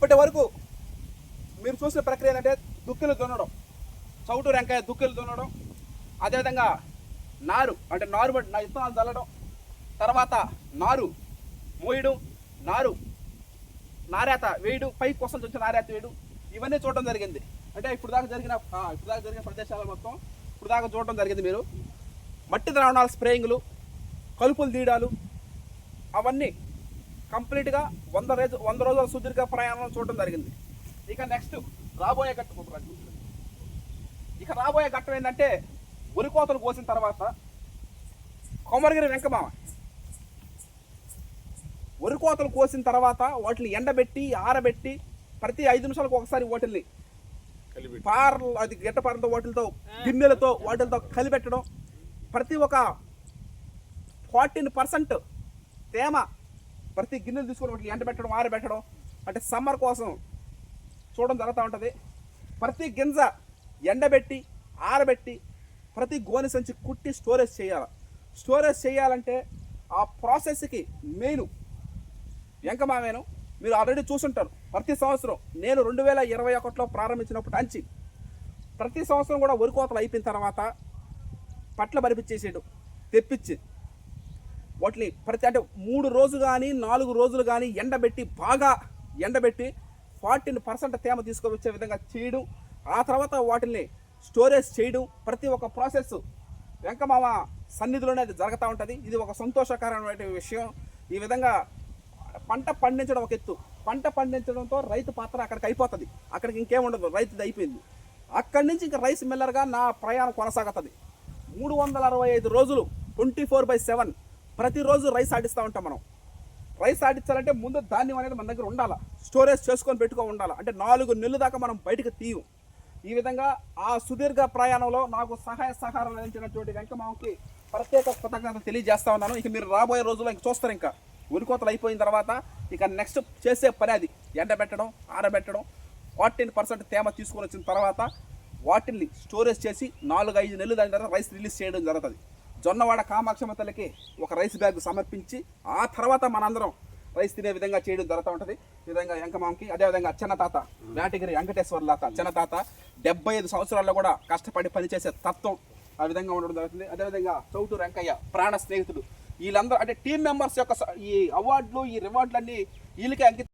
ఇప్పటి వరకు మీరు చూసిన ప్రక్రియ ఏంటంటే దుక్కిలు దున్నడం, చౌటు వెంకాయ దుక్కిలు దున్నడం, అదేవిధంగా నారు అంటే నారు విత్తనాలు చల్లడం, తర్వాత నారు మోయడం, నారేత వేయడం, పైకి కోసం వచ్చి నారేత వేయడం, ఇవన్నీ చూడడం జరిగింది. అంటే ఇప్పుడు దాకా జరిగిన ప్రదేశాలు మొత్తం ఇప్పుడు దాకా చూడడం జరిగింది. మీరు మట్టి ద్రావణాల స్ప్రేయింగ్లు, కలుపులు తీయడాలు, అవన్నీ కంప్లీట్గా 100 రోజుల సుదీర్ఘ ప్రయాణం చూడడం జరిగింది. ఇక నెక్స్ట్ రాబోయే ఘట్టం ఏంటంటే వరి కోతలు కోసిన తర్వాత కొమరగిరి వెంకమామ వరి కోతలు కోసిన తర్వాత వాటిని ఎండబెట్టి ఆరబెట్టి ప్రతి 5 నిమిషాలకు ఒకసారి వాటిల్ని అది గెట్టపారంతో వాటితో గిన్నెలతో వాటితో కలిపెట్టడం, ప్రతి ఒక 14% తేమ ప్రతి గిన్నెలు తీసుకొని వాటిని ఎండబెట్టడం ఆరబెట్టడం, అంటే సమ్మర్ కోసం చూడడం జరుగుతూ ఉంటుంది. ప్రతి గింజ ఎండబెట్టి ఆరబెట్టి ప్రతి గోనె సంచి కుట్టి స్టోరేజ్ చేయాలి. స్టోరేజ్ చేయాలంటే ఆ ప్రాసెస్కి మెయిన్ వెంకమామేను మీరు ఆల్రెడీ చూసుంటారు. ప్రతి సంవత్సరం నేను 2021లో ప్రారంభించినప్పుడు అంచి ప్రతి సంవత్సరం కూడా వరి కోతలు అయిపోయిన తర్వాత పట్ల బరిపించేసేయడం, తెప్పించి వాటిని అంటే 3 రోజులు కానీ 4 రోజులు కానీ బాగా ఎండబెట్టి 14% తేమ తీసుకొచ్చే విధంగా చేయడం, ఆ తర్వాత వాటిని స్టోరేజ్ చేయడం, ప్రతి ఒక్క ప్రాసెస్ వెంకమామ సన్నిధిలోనే అది జరుగుతూ ఉంటుంది. ఇది ఒక సంతోషకరమైన విషయం. ఈ విధంగా పంట పండించడం ఒక ఎత్తు, పంట పండించడంతో రైతు పాత్ర అక్కడికి అయిపోతుంది, అక్కడికి ఇంకేముండదు, రైతుది అయిపోయింది. అక్కడి నుంచి ఇంకా రైస్ మిల్లర్గా నా ప్రయాణం కొనసాగుతుంది. 365 రోజులు 24/7 ప్రతిరోజు రైస్ ఆడిస్తూ ఉంటాం. మనం రైస్ ఆడించాలంటే ముందు ధాన్యం అనేది మన దగ్గర ఉండాలి, స్టోరేజ్ చేసుకొని పెట్టుకో ఉండాలి. అంటే 4 నెలల దాకా మనం బయటకు తీయం. ఈ విధంగా ఆ సుదీర్ఘ ప్రయాణంలో నాకు సహాయ సహకారాలు అందించినటువంటి వెంకమామకి ప్రత్యేక కృతజ్ఞతలు తెలియజేస్తా ఉన్నాను. ఇక మీరు రాబోయే రోజుల్లో ఇంక చూస్తారు, ఇంకా ఉరికోతలు అయిపోయిన తర్వాత ఇక నెక్స్ట్ చేసే పని అది ఎండబెట్టడం, ఆరబెట్టడం, 14% తేమ తీసుకొని వచ్చిన తర్వాత వాటిని స్టోరేజ్ చేసి 4-5 నెలలు దాని తర్వాత రైస్ రిలీజ్ చేయడం జరుగుతుంది. జొన్నవాడ కామాక్షమ్మ తల్లికి ఒక రైస్ బ్యాగ్ సమర్పించి ఆ తర్వాత మనందరం రైస్ తినే విధంగా చేయడం జరుగుతూ ఉంటుంది. ఈ విధంగా వెంకమామకి, అదేవిధంగా చిన్నతాత వేటగిరి వెంకటేశ్వర లాత చిన్నతాత 75 సంవత్సరాల్లో కూడా కష్టపడి పనిచేసే తత్వం ఆ విధంగా ఉండడం జరుగుతుంది. అదేవిధంగా చౌటు వెంకయ్య ప్రాణ స్నేహితుడు, వీళ్ళందరూ అంటే టీం మెంబర్స్ యొక్క ఈ అవార్డులు, ఈ రివార్డులన్నీ వీళ్ళకే అంకితం.